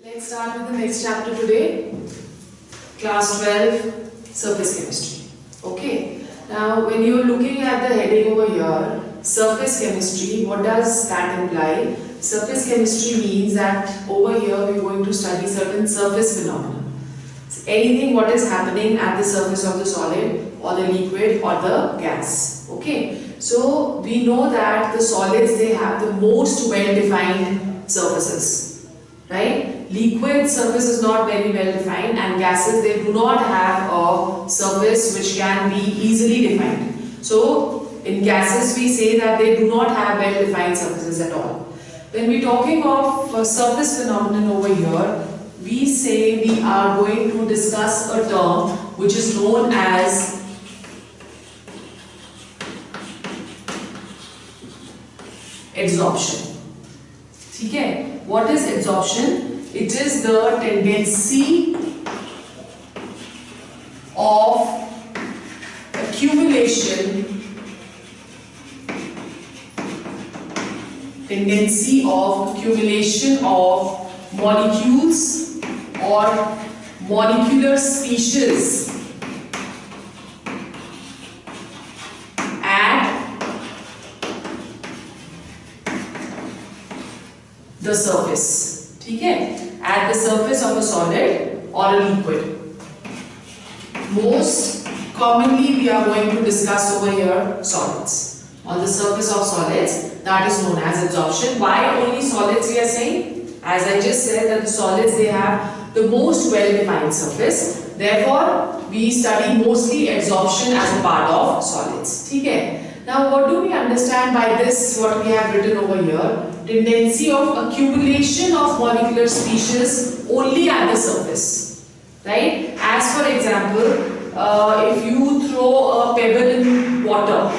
Let's start with the next chapter today, class 12, surface chemistry. Okay, now when you are looking at the heading over here, surface chemistry, what does that imply? Surface chemistry means that over here we are going to study certain surface phenomena. So anything what is happening at the surface of the solid or the liquid or the gas. Okay, so we know that the solids, they have the most well-defined surfaces, right? Liquid surface is not very well defined, and gases, they do not have a surface which can be easily defined. So in gases we say that they do not have well defined surfaces at all. When we are talking of surface phenomenon over here, we say we are going to discuss a term which is known as adsorption. Okay? What is adsorption? It is the tendency of accumulation of molecules or molecular species at the surface. Okay? At the surface of a solid or a liquid. Most commonly we are going to discuss over here solids. On the surface of solids, that is known as adsorption. Why only solids we are saying? As I just said, that the solids, they have the most well-defined surface. Therefore, we study mostly adsorption as a part of solids. Okay? Now, what do we understand by this, what we have written over here? Tendency of accumulation of molecular species only at the surface. Right? As for example, if you throw a pebble in water,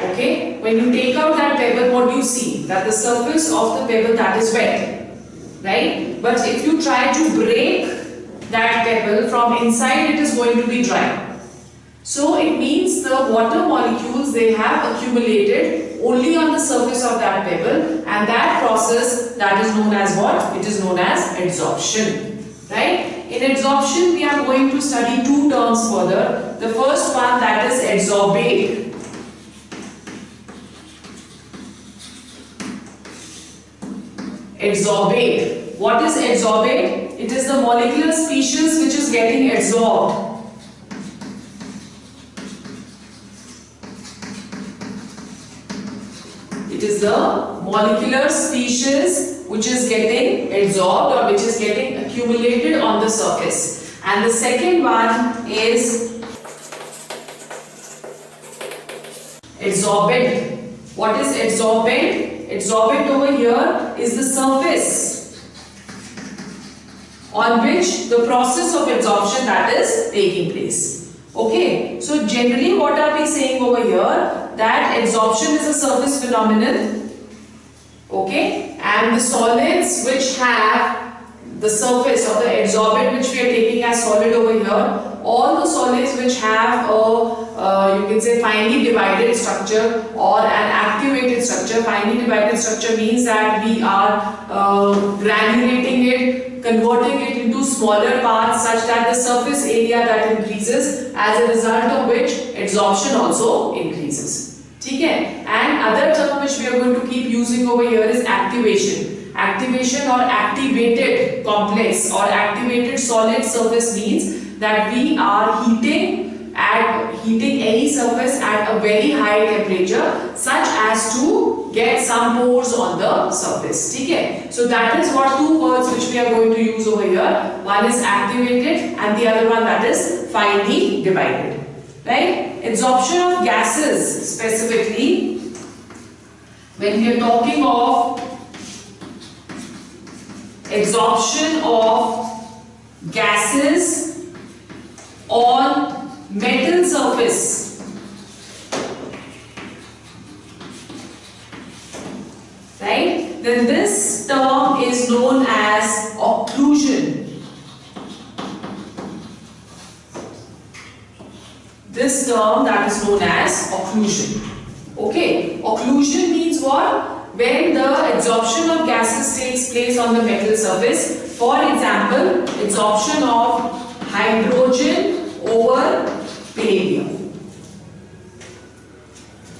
okay, when you take out that pebble, what do you see? That the surface of the pebble, that is wet. Right? But if you try to break that pebble from inside, it is going to be dry. So it means the water molecules, they have accumulated only on the surface of that pebble, and that process, that is known as what? It is known as adsorption. Right? In adsorption, we are going to study two terms further. The first one, that is adsorbate. Adsorbate. What is adsorbate? It is the molecular species which is getting adsorbed. It is the molecular species which is getting adsorbed or which is getting accumulated on the surface. And the second one is adsorbent. What is adsorbent? Adsorbent over here is the surface on which the process of adsorption, that is taking place. Okay, so generally what are we saying over here? That adsorption is a surface phenomenon. Okay, and the solids which have the surface of the adsorbent, which we are taking as solid over here, all the solids which have a you can say finely divided structure or an activated structure. Finely divided structure means that we are granulating it, converting it into smaller parts such that the surface area that increases, as a result of which adsorption also increases. Okay? And other term which we are going to keep using over here is activation. Activation or activated complex or activated solid surface means that we are heating any surface at a very high temperature such as to get some pores on the surface. Okay? So that is what two words which we are going to use over here. One is activated and the other one, that is finely divided. Right? Adsorption of gases specifically, when we are talking of adsorption of gases on metal surface, right? Then this term is known as occlusion. This term, that is known as occlusion. Okay, occlusion means what? when the adsorption of gases takes place on the metal surface. For example, adsorption of hydrogen over palladium.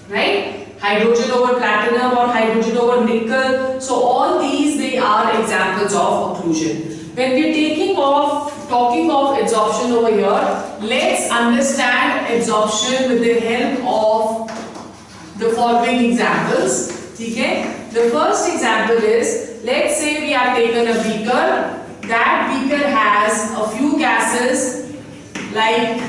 Right? Hydrogen over platinum or hydrogen over nickel. So all these, they are examples of occlusion. When we are talking of adsorption over here, let's understand adsorption with the help of the following examples. Okay? The first example is, let's say we have taken a beaker. That beaker has a few gases like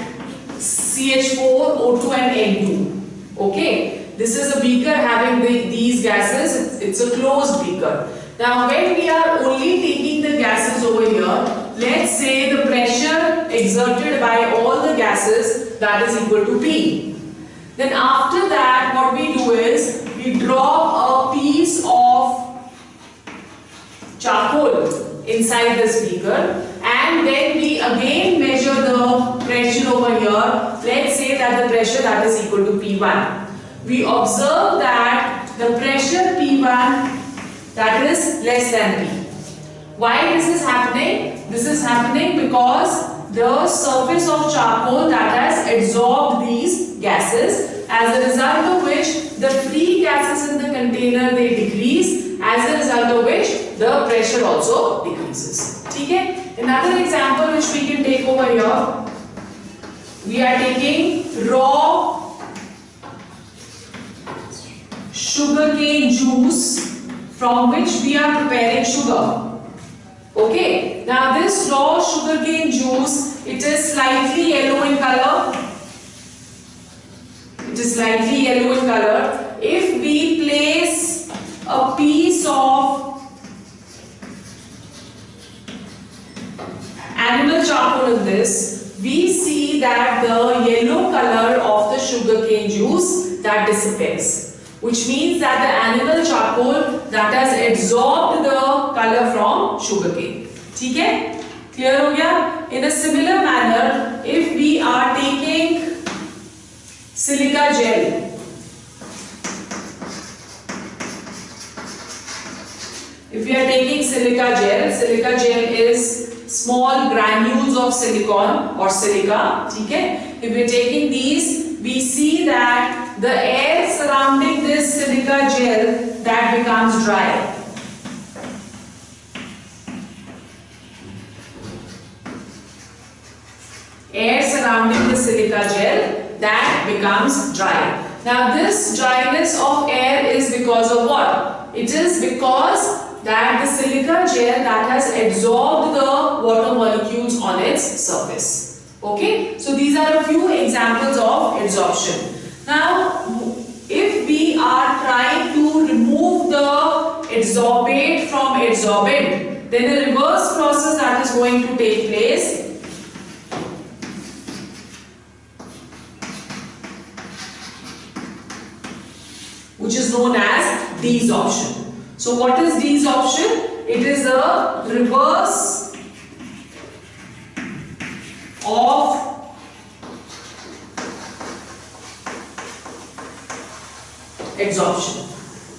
CH4, O2 and N2. Okay? This is a beaker having these gases. It's a closed beaker. Now when we are only taking the gases over here, let's say the pressure exerted by all the gases, that is equal to P. Then after that, what we do is we drop a piece of charcoal inside this beaker, and then we again measure the pressure over here. Let's say that the pressure that is equal to P1. We observe that the pressure P1 that is less than P. Why this is happening? This is happening because the surface of charcoal that has absorbed these gases, as a result of which the free gases in the container, they decrease, as a result of which the pressure also decreases. Okay? Another example which we can take over here, we are taking raw sugarcane juice from which we are preparing sugar. Okay, now this raw sugarcane juice, it is slightly yellow in color. It is slightly yellow in color. If we place a piece of animal charcoal in this, we see that the yellow color of the sugarcane juice, that disappears. Which means that the animal charcoal that has absorbed the color from sugarcane. Okay? Clear ho gaya? In a similar manner, if we are taking silica gel, silica gel is small granules of silicon or silica. Okay? If we are taking these, we see that the air surrounding this silica gel, that becomes dry. Air surrounding the silica gel, that becomes dry. Now this dryness of air is because of what? It is because that the silica gel that has absorbed the water molecules on its surface. Okay, so these are a few examples of adsorption. Now, if we are trying to remove the adsorbate from adsorbent, then a reverse process that is going to take place. Which is known as desorption. So what is desorption? It is a reverse of adsorption.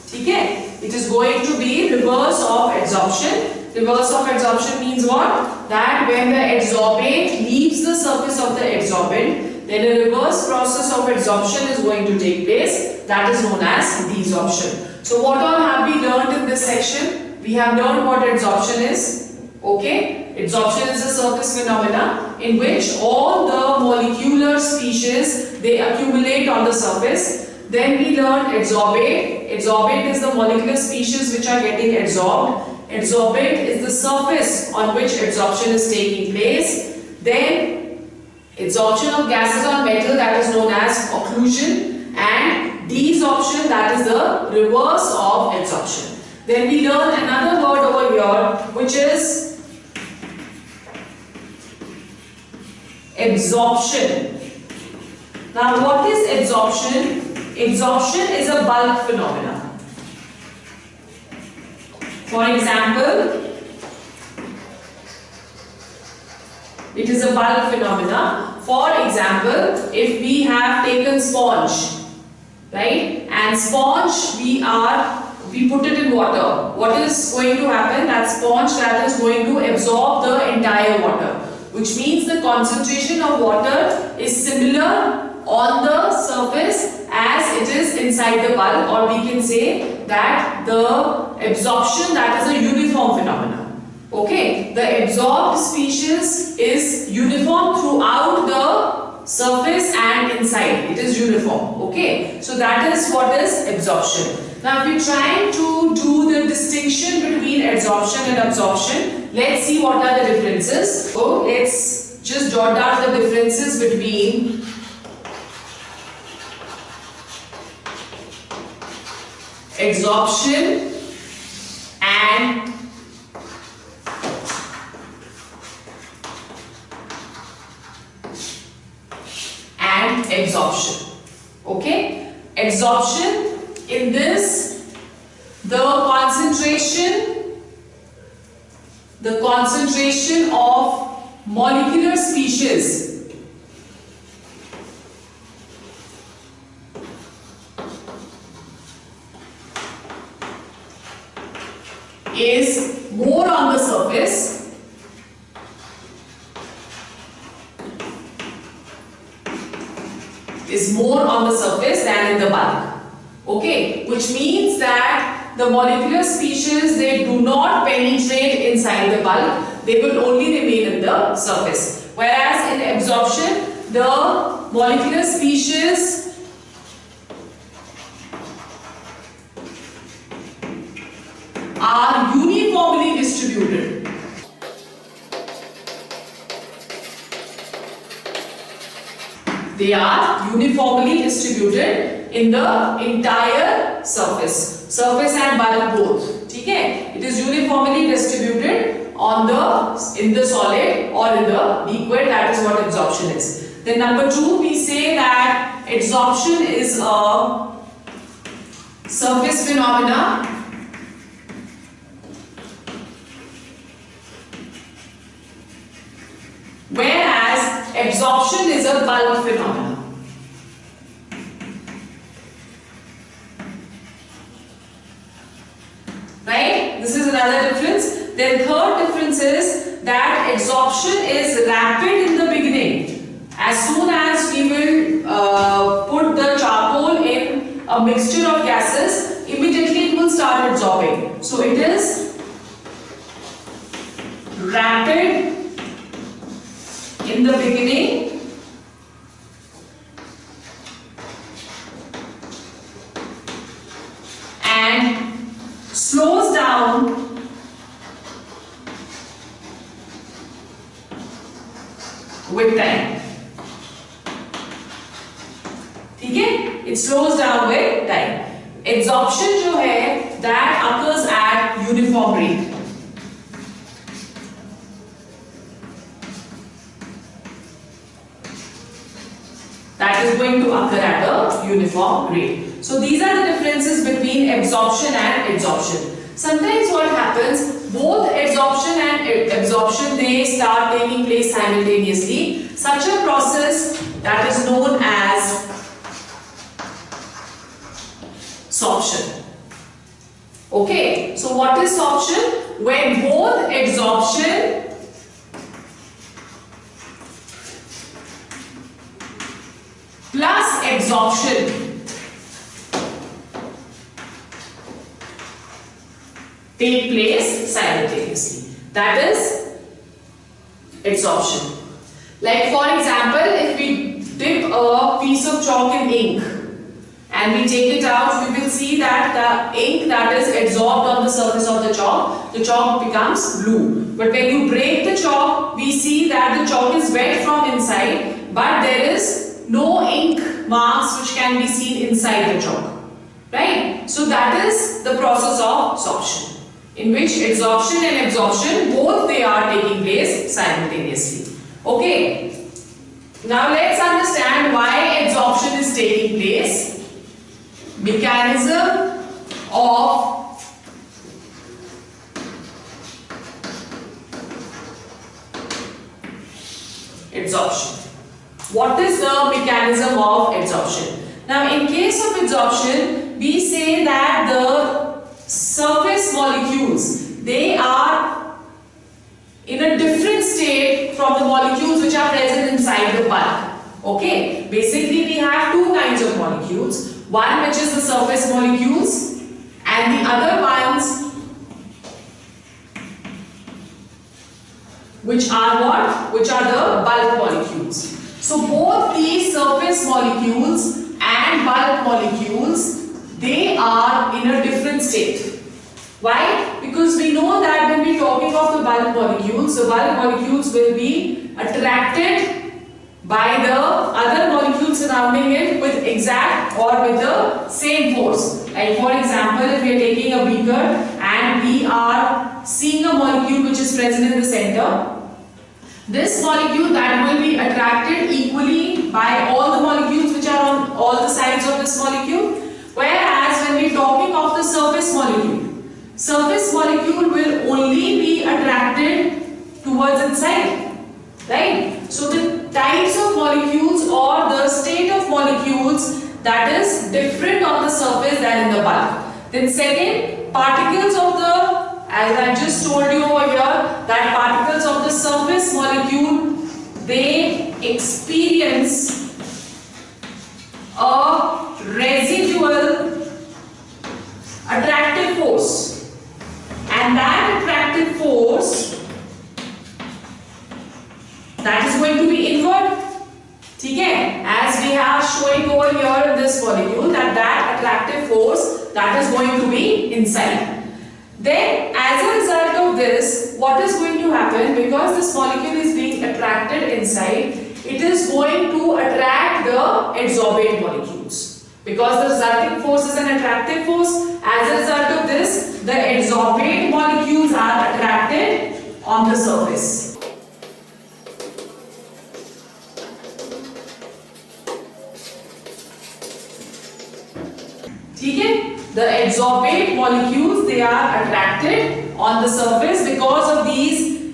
Okay? It is going to be reverse of adsorption. Reverse of adsorption means what? That when the adsorbate leaves the surface of the adsorbent, then a reverse process of adsorption is going to take place. That is known as desorption. So what all have we learned in this section? We have learned what adsorption is. Okay? Adsorption is a surface phenomena in which all the molecular species, they accumulate on the surface. Then we learned adsorbate. Adsorbate is the molecular species which are getting adsorbed. Adsorbate is the surface on which adsorption is taking place. Then adsorption of gases on metal, that is known as occlusion, and desorption, that is the reverse of adsorption. Then we learn another word over here which is absorption. Now what is absorption? Absorption is a bulk phenomena. For example, it is a bulk phenomena. For example, if we have taken sponge, right, and sponge we are we put it in water, what is going to happen? That sponge that is going to absorb the entire water, which means the concentration of water is similar on the surface as it is inside the bulk, or we can say that the absorption, that is a uniform phenomenon. Okay, the absorbed species is uniform throughout the surface and inside, it is uniform. Okay, so that is what is absorption. Now if we try to do the distinction between adsorption and absorption, let's see what are the differences. So let's just jot down the differences between adsorption and absorption. Okay, adsorption, in this the concentration of molecular species is more on the surface than in the bulk. Okay, which means that the molecular species, they do not penetrate inside the bulk, they will only remain in the surface. Whereas in absorption, the molecular species are uniformly distributed. They are uniformly distributed in the entire surface and bulk both. Okay? It is uniformly distributed on in the solid or in the liquid. That is what absorption is. Then number 2, we say that adsorption is a surface phenomena whereas absorption is a bulk phenomenon. Right? This is another difference. Then third difference is that adsorption is rapid in the beginning. As soon as we will put the charcoal in a mixture of gases, immediately it will start absorbing. So it is rapid in the beginning and slows down with time. ठीक है? It slows down with time. Absorption जो है, that occurs at uniform rate. That is going to occur at a uniform rate. So these are the differences between absorption and adsorption. Sometimes what happens, both adsorption and absorption, they start taking place simultaneously. Such a process that is known as sorption. Okay, so what is sorption? When both adsorption plus absorption take place simultaneously. That is adsorption. Like for example, if we dip a piece of chalk in ink and we take it out, we will see that the ink that is adsorbed on the surface of the chalk becomes blue. But when you break the chalk, we see that the chalk is wet from inside, but there is no ink marks which can be seen inside the chalk. Right? So that is the process of sorption, in which adsorption and absorption, both they are taking place simultaneously. Okay. Now let's understand why adsorption is taking place. Mechanism of adsorption. What is the mechanism of adsorption? Now in case of adsorption, we say that the surface molecules, they are in a different state from the molecules which are present inside the bulk. Okay, basically we have two kinds of molecules, one which is the surface molecules and the other ones which are what? Which are the bulk molecules. So both these surface molecules and bulk molecules, they are in a different state. Why? Because we know that when we are talking of the bulk molecules will be attracted by the other molecules surrounding it with exact or with the same force. Like for example, if we are taking a beaker and we are seeing a molecule which is present in the center, this molecule that will be attracted equally by all the molecules which are on all the sides of this molecule. Whereas when we are talking of the surface molecule will only be attracted towards its side, right? So the types of molecules or the state of molecules that is different on the surface than in the bulk. Then second, particles of the, as I just told you over here, that particles of the surface molecule, they experience a residual attractive force, and that attractive force that is going to be inward. Okay, as we are showing over here in this molecule, that attractive force that is going to be inside. Then as a result of this, what is going to happen, because this molecule is being attracted inside, it is going to attract the adsorbate molecules. Because the resulting force is an attractive force, as a result of this, the adsorbate molecules are attracted on the surface. The adsorbate molecules, they are attracted on the surface because of these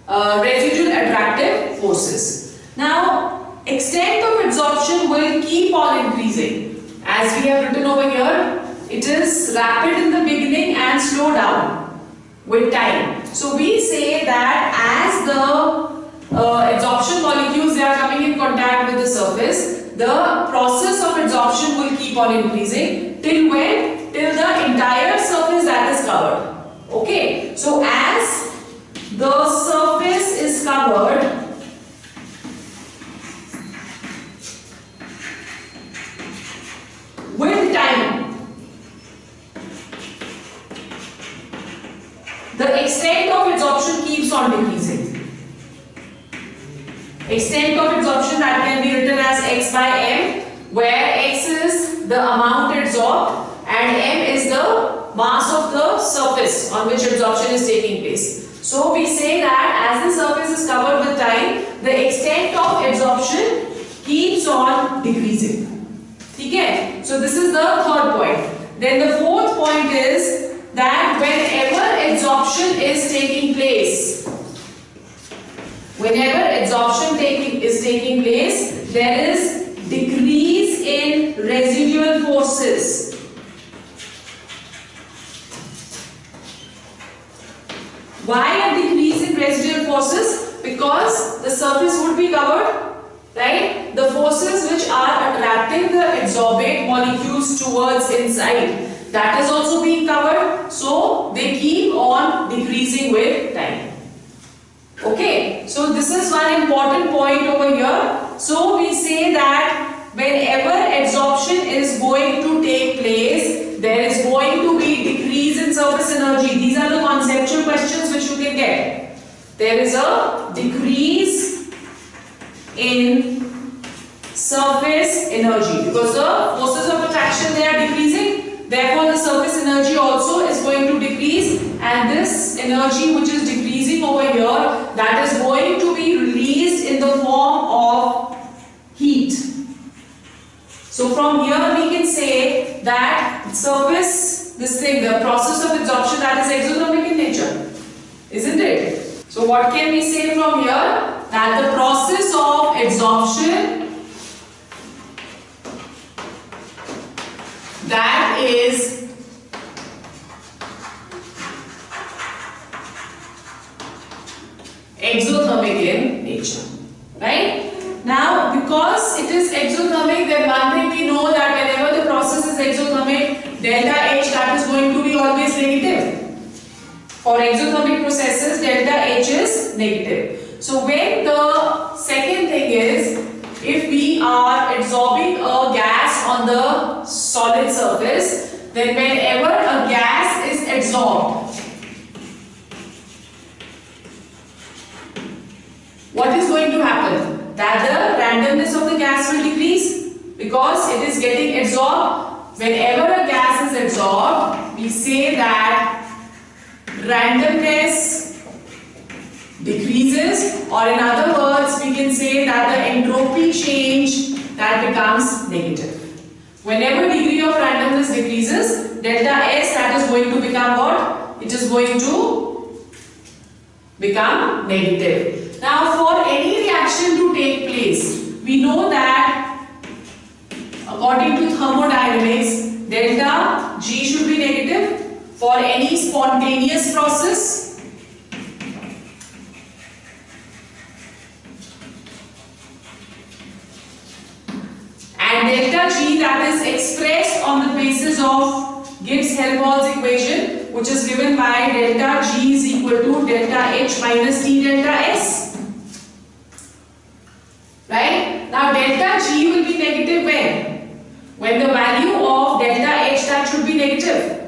residual attractive forces. Now, extent of adsorption will keep on increasing. As we have written over here, it is rapid in the beginning and slow down with time. So we say that as the adsorption molecules, they are coming in contact with the surface, the process of adsorption will keep on increasing till when? Till the entire surface that is covered. Okay, so as the surface is covered, with time, the extent of adsorption keeps on decreasing. Extent of adsorption that can be written as x by m, where x is the amount adsorbed and m is the mass of the surface on which adsorption is taking place. So we say that as the surface is covered with time, the extent of adsorption keeps on decreasing. Okay? So this is the third point. Then the fourth point is that whenever adsorption is taking place, is taking place, there is decrease in residual forces. Why a decrease in residual forces? Because the surface would be covered, right? The forces which are attracting the adsorbate molecules towards inside, that is also being covered, so they keep on decreasing with time. Okay, so this is one important point over here. So we say that whenever adsorption is going to take place, there is going to be decrease in surface energy. These are the conceptual questions which you can get. There is a decrease in surface energy because the forces of attraction, they are decreasing. Therefore, the surface energy also is going to decrease, and this energy which is decreasing over here, that is going to be released in the form of heat. So from here we can say that surface, the process of adsorption, that is exothermic in nature, isn't it? So what can we say from here? That the process of adsorption, that is For exothermic processes, delta H is negative. So when the second thing is, if we are absorbing a gas on the solid surface, then whenever a gas is absorbed, what is going to happen? That the randomness of the gas will decrease because it is getting absorbed. Whenever a gas is absorbed, we say that randomness decreases, or in other words we can say that the entropy change that becomes negative. Whenever degree of randomness decreases, delta S, that is going to become what? It is going to become negative. Now for any reaction to take place, we know that according to thermodynamics, delta G should be negative. For any spontaneous process, and delta G, that is expressed on the basis of Gibbs-Helmholtz equation, which is given by delta G is equal to delta H minus T delta S. Right? Now delta G will be negative when the value of delta H, that should be negative.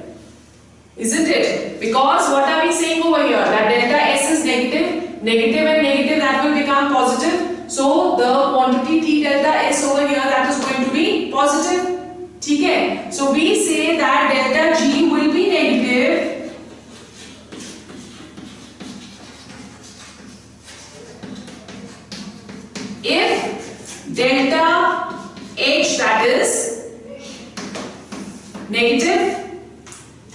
Isn't it? Because what are we saying over here? That delta S is negative. Negative and negative, that will become positive. So the quantity T delta S over here, that is going to be positive. Okay? So we say that delta G will be negative if delta H, that is negative,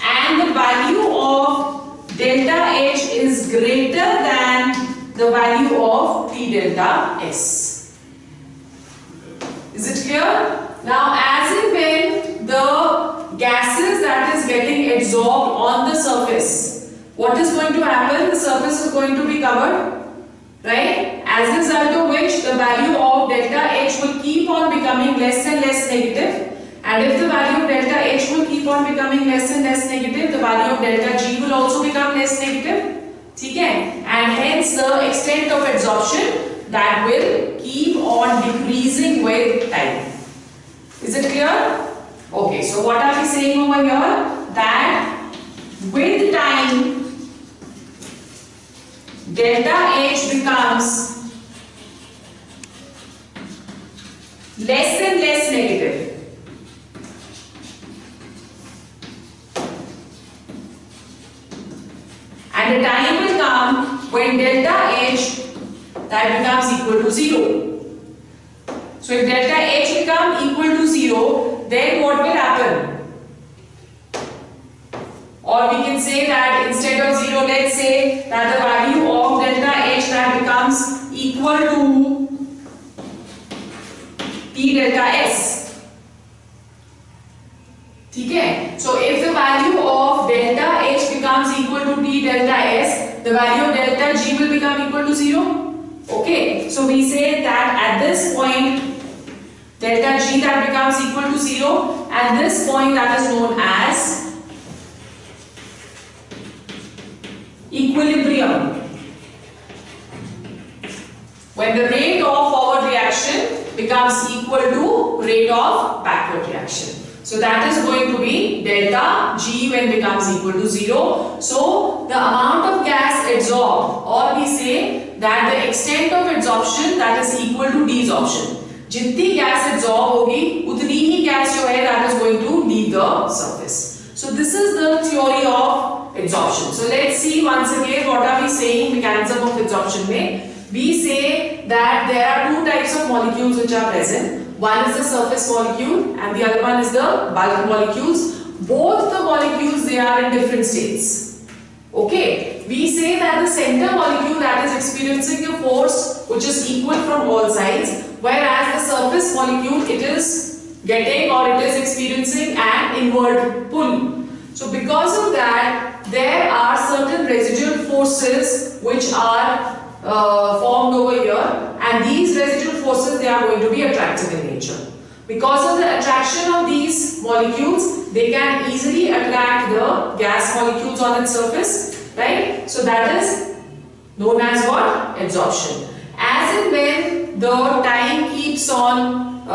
and the value of delta H is greater than the value of T delta S. Is it clear? Now as and when the gases that is getting absorbed on the surface, what is going to happen? The surface is going to be covered, right? As a result of which the value of delta H will keep on becoming less and less negative. And if the value of delta H will keep on becoming less and less negative, the value of delta G will also become less negative. Okay? And hence the extent of absorption, that will keep on decreasing with time. Is it clear? Okay, so what are we saying over here? That with time, delta H becomes less and less negative. And the time will come when delta H, that becomes equal to 0. So if delta H become equal to 0, then what will happen? Or we can say that instead of 0, let's say that the value of delta H, that becomes equal to T delta S. Okay? So if the value of delta H becomes equal to T delta S, the value of delta G will become equal to 0. Okay? So we say that at this point, delta G, that becomes equal to 0, and this point, that is known as equilibrium. When the rate of forward reaction becomes equal to rate of backward reaction. So that is going to be delta G when becomes equal to 0. So the amount of gas absorbed, or we say that the extent of absorption, that is equal to desorption. जितनी gas absorb होगी उतनी ही gas जो है that is going to leave the surface. So this is the theory of absorption. So let's see once again what are we saying mechanism of absorption में. We say that there are two types of molecules which are present. One is the surface molecule and the other one is the bulk molecules. Both the molecules, they are in different states. Okay, we say that the center molecule, that is experiencing a force which is equal from all sides, whereas the surface molecule, it is getting or it is experiencing an inward pull. So because of that, there are certain residual forces which are formed over here, and these residual forces, they are going to be attractive in nature. Because of the attraction of these molecules, they can easily attract the gas molecules on its surface, right? So that is known as what? Absorption. As and when the time keeps on,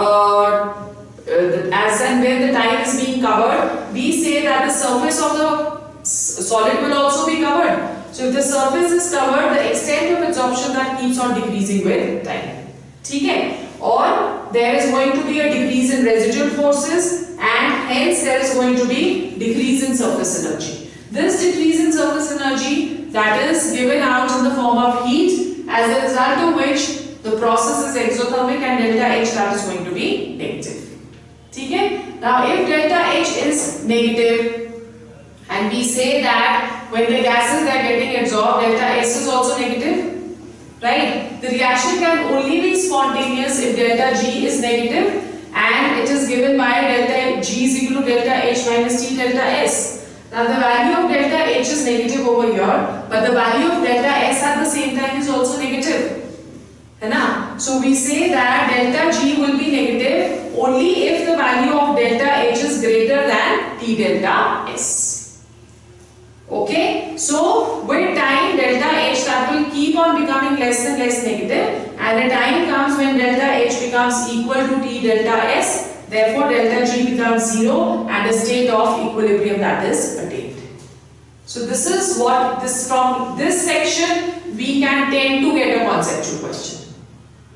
as and when the time is being covered, we say that the surface of the solid will also be covered. So if the surface is covered, the extent of absorption that keeps on decreasing with time. Okay? Or there is going to be a decrease in residual forces and hence there is going to be decrease in surface energy. This decrease in surface energy that is given out in the form of heat, as a result of which the process is exothermic and delta H that is going to be negative. Okay? Now if delta H is negative and we say that when the gases are getting absorbed, delta S is also negative, right? The reaction can only be spontaneous if delta G is negative and it is given by delta G is equal to delta H minus T delta S. Now the value of delta H is negative over here, but the value of delta S at the same time is also negative. So we say that delta G will be negative only if the value of delta H is greater than T delta S. Okay, so with time delta H that will keep on becoming less and less negative, and a time comes when delta H becomes equal to T delta S. Therefore, delta G becomes 0 and a state of equilibrium that is attained. So this is what from this section we can tend to get a conceptual question.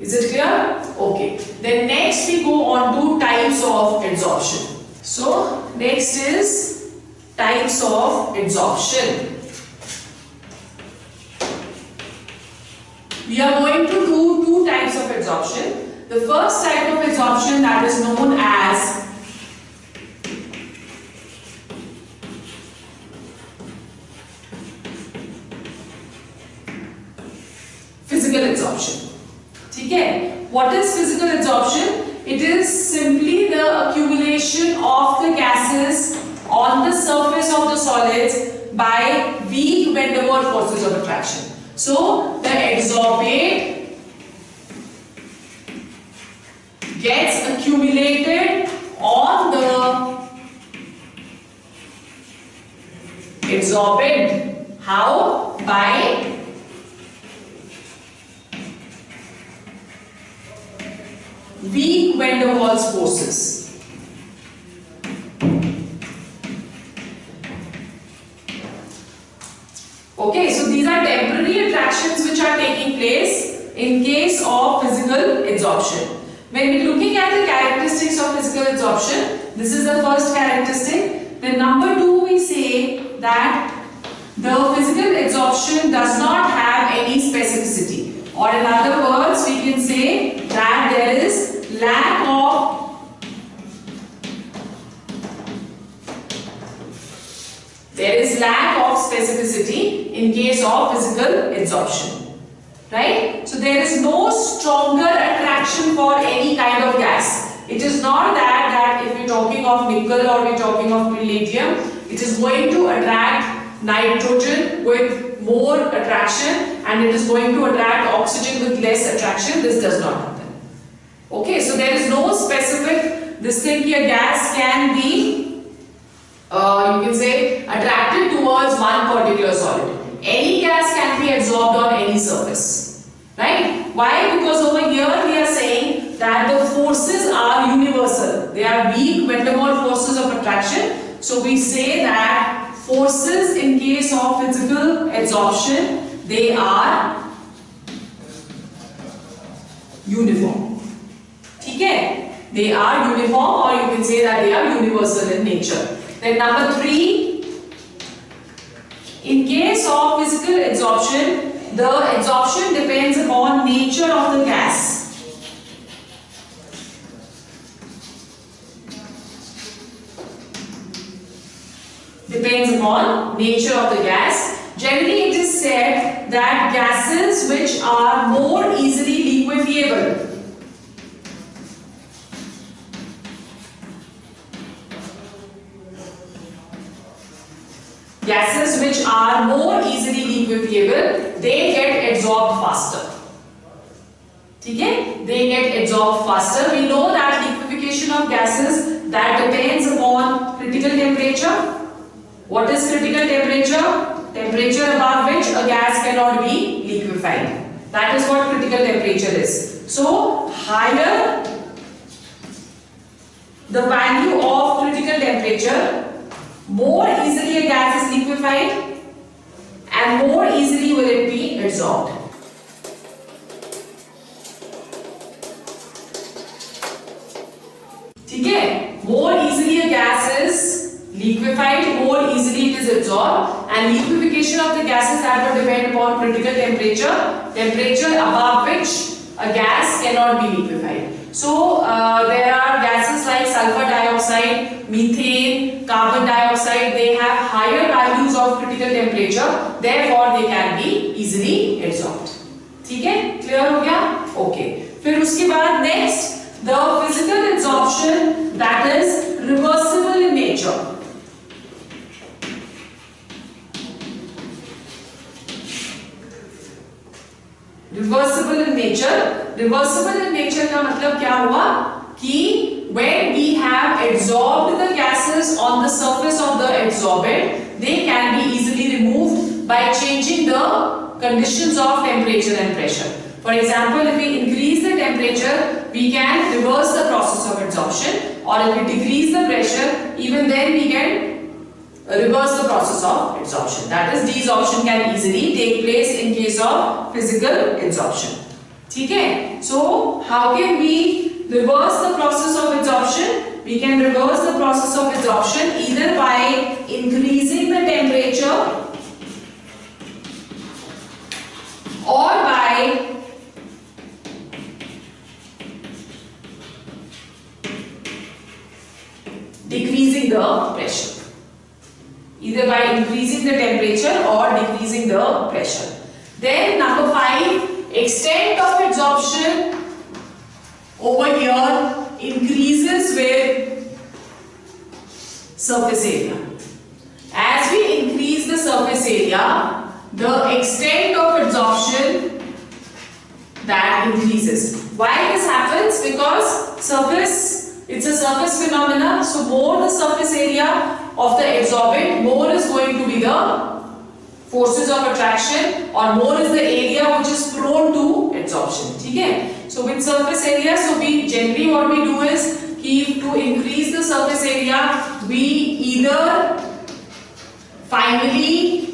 Is it clear? Okay. Then next we go on to types of absorption. So next is types of absorption. We are going to do two types of absorption. The first type of absorption that is known as physical absorption. Okay? What is physical absorption? It is simply the accumulation of the gases on the surface of the solids by weak van der Waals forces of attraction. So the adsorbate gets accumulated on the adsorbent. How? By weak van der Waals forces. Okay, so these are temporary attractions which are taking place in case of physical absorption. When we are looking at the characteristics of physical absorption, this is the first characteristic. Then number 2 we say that the physical absorption does not have any specificity. Or in other words, we can say that there is lack of specificity in case of physical absorption. Right? So there is no stronger attraction for any kind of gas. It is not that if we are talking of nickel or we are talking of palladium, it is going to attract nitrogen with more attraction and it is going to attract oxygen with less attraction. This does not happen. Okay, so there is no specific, this thing here, gas can be, you can say, attracted towards one particular solid. Any gas can be absorbed on any surface, right? Why? Because over here we are saying that the forces are universal. They are weak van der Waals forces of attraction. So we say that forces in case of physical absorption, they are uniform. Okay? They are uniform, or you can say that they are universal in nature. Then number 3. In case of physical absorption, the absorption depends upon nature of the gas. Depends upon nature of the gas. Generally, it is said that gases which are more easily liquefiable, gases which are more easily liquefiable, they get absorbed faster. Okay? They get absorbed faster. We know that liquefaction of gases, that depends upon critical temperature. What is critical temperature? temperature above which a gas cannot be liquefied. That is what critical temperature is. So higher the value of critical temperature, more easily a gas is liquefied and more easily will it be absorbed. Okay? More easily a gas is liquefied, more easily it is absorbed, and liquefaction of the gases that will depend upon critical temperature above which a gas cannot be liquefied. So there are gases like sulfur dioxide, methane, carbon dioxide. They have higher values of critical temperature, therefore they can be easily absorbed. ठीक है? Clear हो गया? Okay. फिर उसके बाद next, the physical absorption that is reversible in nature. Reversible in nature का मतलब क्या हुआ कि when we have absorbed the gases on the surface of the adsorbent, they can be easily removed by changing the conditions of temperature and pressure. For example, if we increase the temperature, we can reverse the process of absorption, or if we decrease the pressure, even then we can reverse the process of absorption. That is, desorption can easily take place in case of physical absorption. Okay? So, how can we reverse the process of absorption? We can reverse the process of absorption either by increasing the temperature or by decreasing the pressure. Either by increasing the temperature or decreasing the pressure. Then number 5, extent of absorption over here increases with surface area. As we increase the surface area, the extent of absorption that increases. Why this happens? Because it's a surface phenomena, so more the surface area of the adsorbent, more is going to be the forces of attraction, or more is the area which is prone to adsorption. Okay? So with surface area, so we generally what we do is to increase the surface area, we either finally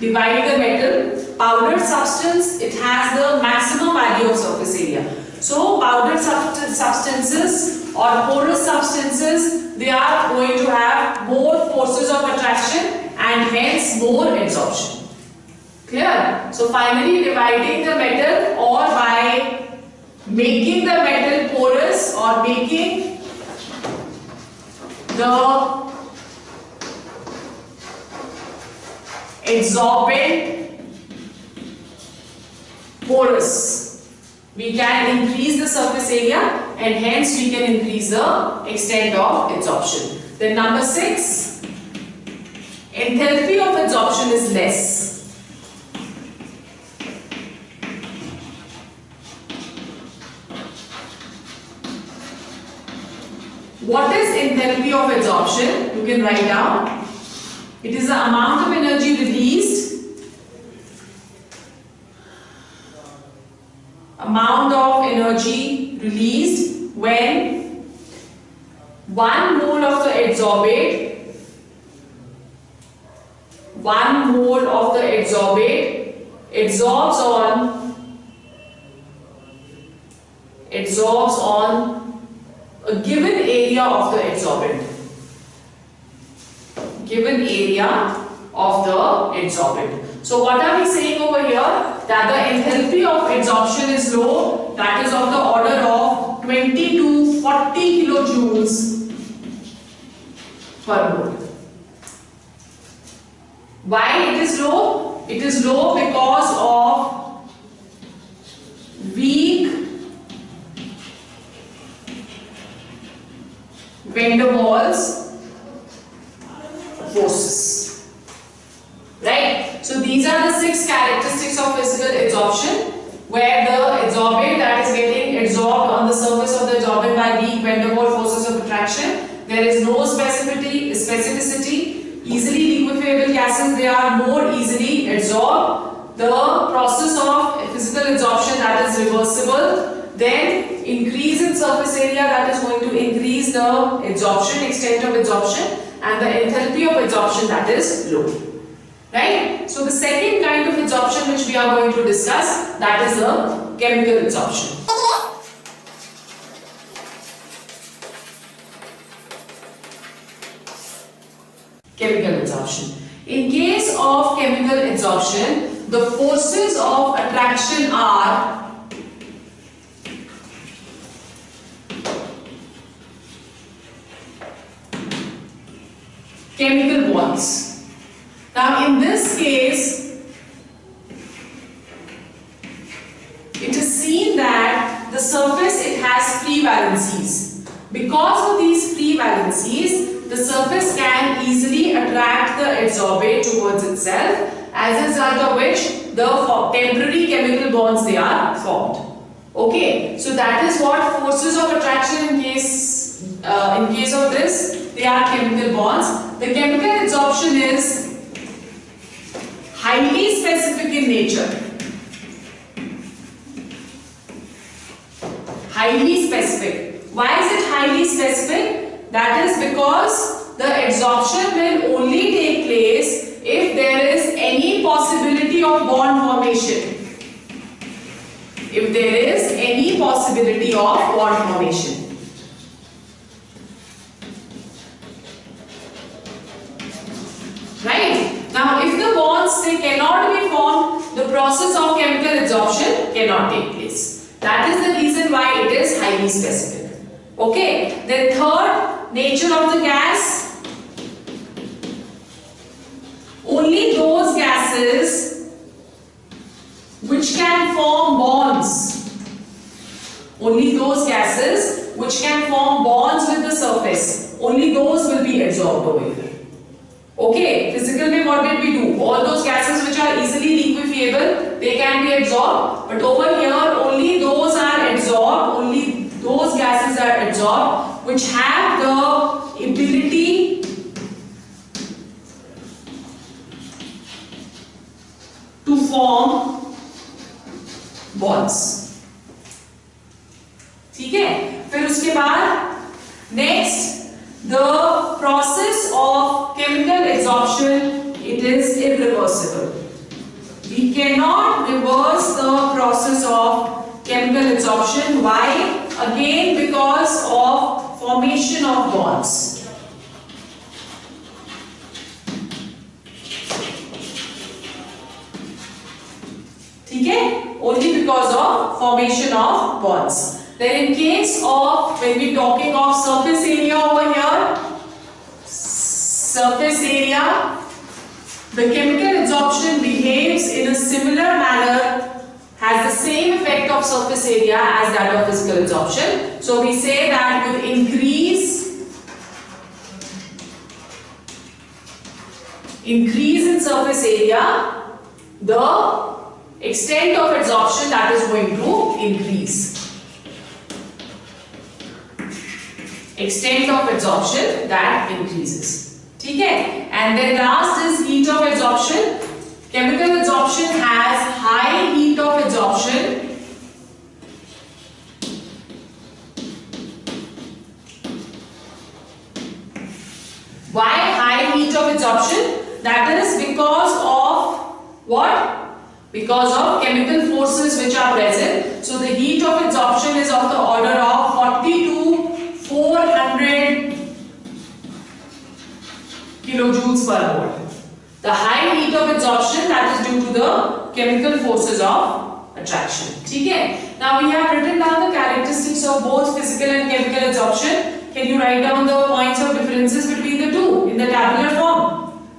divide the metal. Powdered substance, it has the maximum value of surface area. So powdered substances or porous substances, they are going to have more forces of attraction and hence more absorption. Clear? So finally dividing the metal, or by making the metal porous or making the adsorbent porous, we can increase the surface area and hence we can increase the extent of absorption. Then number 6, enthalpy of absorption is less. What is enthalpy of absorption? You can write down. It is the amount of energy released when 1 mole of the adsorbate adsorbs on a given area of the adsorbent. So what are we saying over here? That the enthalpy of absorption is low, that is of the order of 20 to 40 kilojoules per mole. Why it is low? It is low because of weak van der Waals forces. Right? So these are the 6 characteristics of physical absorption, where the adsorbate that is getting adsorbed on the surface of the absorbed by weak van der Waals forces of attraction. There is no specificity. Easily liquefiable gases, they are more easily absorbed. The process of physical absorption, that is reversible. Then increase in surface area, that is going to increase the absorption, extent of absorption, and the enthalpy of absorption, that is low. Right? So the second kind of absorption which we are going to discuss, that is the chemical absorption. Chemical absorption. In case of chemical absorption, the forces of attraction are chemical bonds. Now in this case, it is seen that the surface, it has free valencies. Because of these free valencies, the surface can easily attract the adsorbate towards itself, as a result of which the temporary chemical bonds, they are formed. Okay, so that is what forces of attraction in case of this, they are chemical bonds. The chemical absorption is highly specific in nature. Highly specific. Why is it highly specific? That is because the absorption will only take place if there is any possibility of bond formation. If there is any possibility of bond formation. Right? Now, if the bonds, they cannot be formed, the process of chemical absorption cannot take place. That is the reason why it is highly specific. Okay. Then third, nature of the gas. Only those gases which can form bonds. Only those gases which can form bonds with the surface. Only those will be absorbed over here. Okay, physical में what did we do? All those gases which are easily liquefiable, they can be absorbed. But over here, only those are absorbed. Only those gases are absorbed which have the ability to form bonds. ठीक है? फिर उसके बाद next, the process of chemical absorption, it is irreversible. We cannot reverse the process of chemical absorption. Why? Again, because of formation of bonds. ठीक है? Only because of formation of bonds. Then in case of, when we talking of surface area over here, surface area, the chemical absorption behaves in a similar manner, has the same effect of surface area as that of physical absorption. So we say that with increase in surface area, the extent of absorption, that is going to increase. Extent of absorption, that increases. ठीक है? And then last is heat of absorption. Chemical absorption has high heat of absorption. Why high heat of absorption? That is because of what? Because of chemical forces which are present. So the heat of absorption is of the order of 40 to 400 kilojoules per mole. The high heat of absorption, that is due to the chemical forces of attraction. Okay? Now we have written down the characteristics of both physical and chemical absorption. Can you write down the points of differences between the two in the tabular form?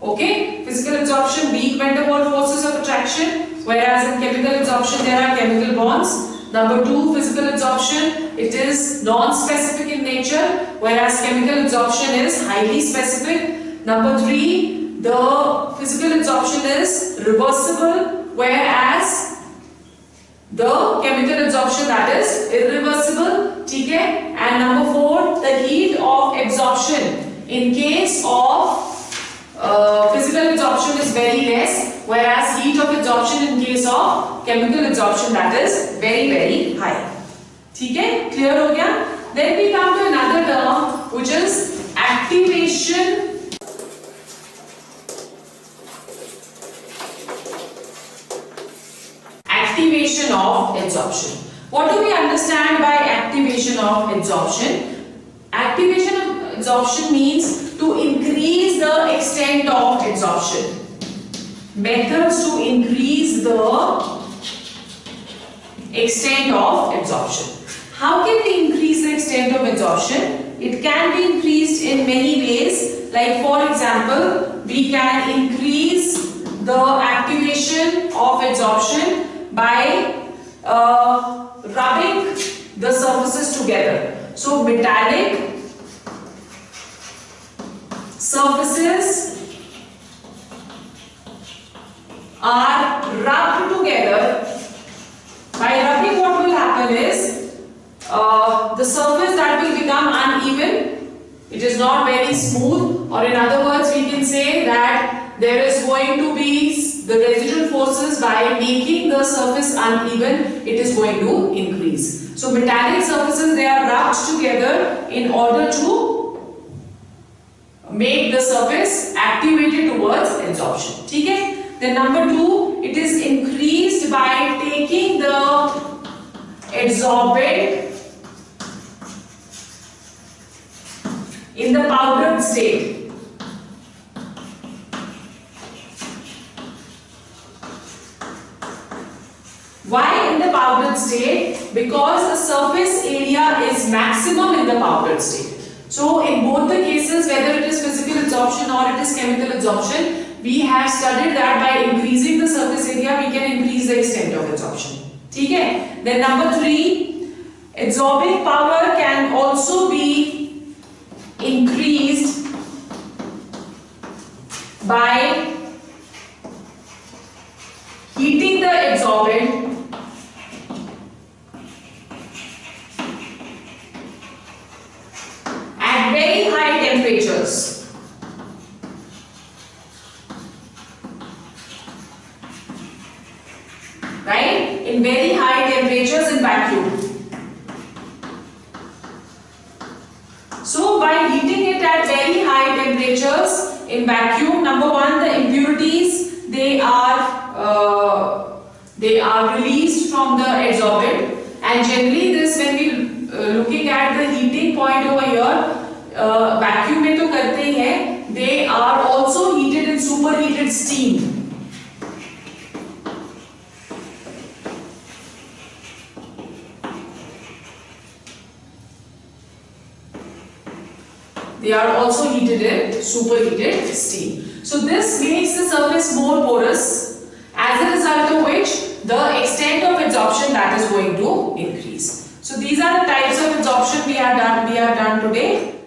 Okay? Physical absorption, weak van der Waals forces of attraction, whereas in chemical absorption there are chemical bonds. Number 2, physical absorption, it is non-specific in nature, whereas chemical absorption is highly specific. Number 3, the physical absorption is reversible, whereas the chemical absorption, that is irreversible. ठीक है? and number 4, the heat of absorption in case of physical absorption is very less, whereas heat of absorption in case of chemical absorption, that is very high. ठीक है, clear हो गया? Then we come to another term which is activation of absorption. What do we understand by activation of absorption? Activation of absorption means to increase the extent of absorption. Methods to increase the extent of absorption. How can we increase the extent of absorption? It can be increased in many ways. Like for example, we can increase the activation of absorption by rubbing the surfaces together. So metallic surfaces are rubbed together. By rubbing, what will happen is the surface that will become uneven. It is not very smooth, or in other words we can say that there is going to be the residual forces. By making the surface uneven, it is going to increase. So metallic surfaces, they are rubbed together in order to make the surface activated towards absorption. Okay? Then number 2, it is increased by taking the adsorbent in the powdered state. Why in the powdered state? Because the surface area is maximum in the powdered state. So in both the cases, whether it is physical absorption or it is chemical absorption, we have studied that by increasing the surface area, we can increase the extent of absorption. Okay? Then number 3, absorbing power can also be increased by heating the adsorbent at very high temperatures. Right? In very high temperatures in vacuum. So by heating it at very high temperatures in vacuum, number 1, the impurities, they are released from the adsorbent, and generally this, when we looking at the heating point over here, vacuum में तो करते ही हैं, they are also heated in superheated steam. They are also heated in superheated steam. So this makes the surface more porous, as a result of which the extent of absorption that is going to increase. So these are the types of absorption we have done today.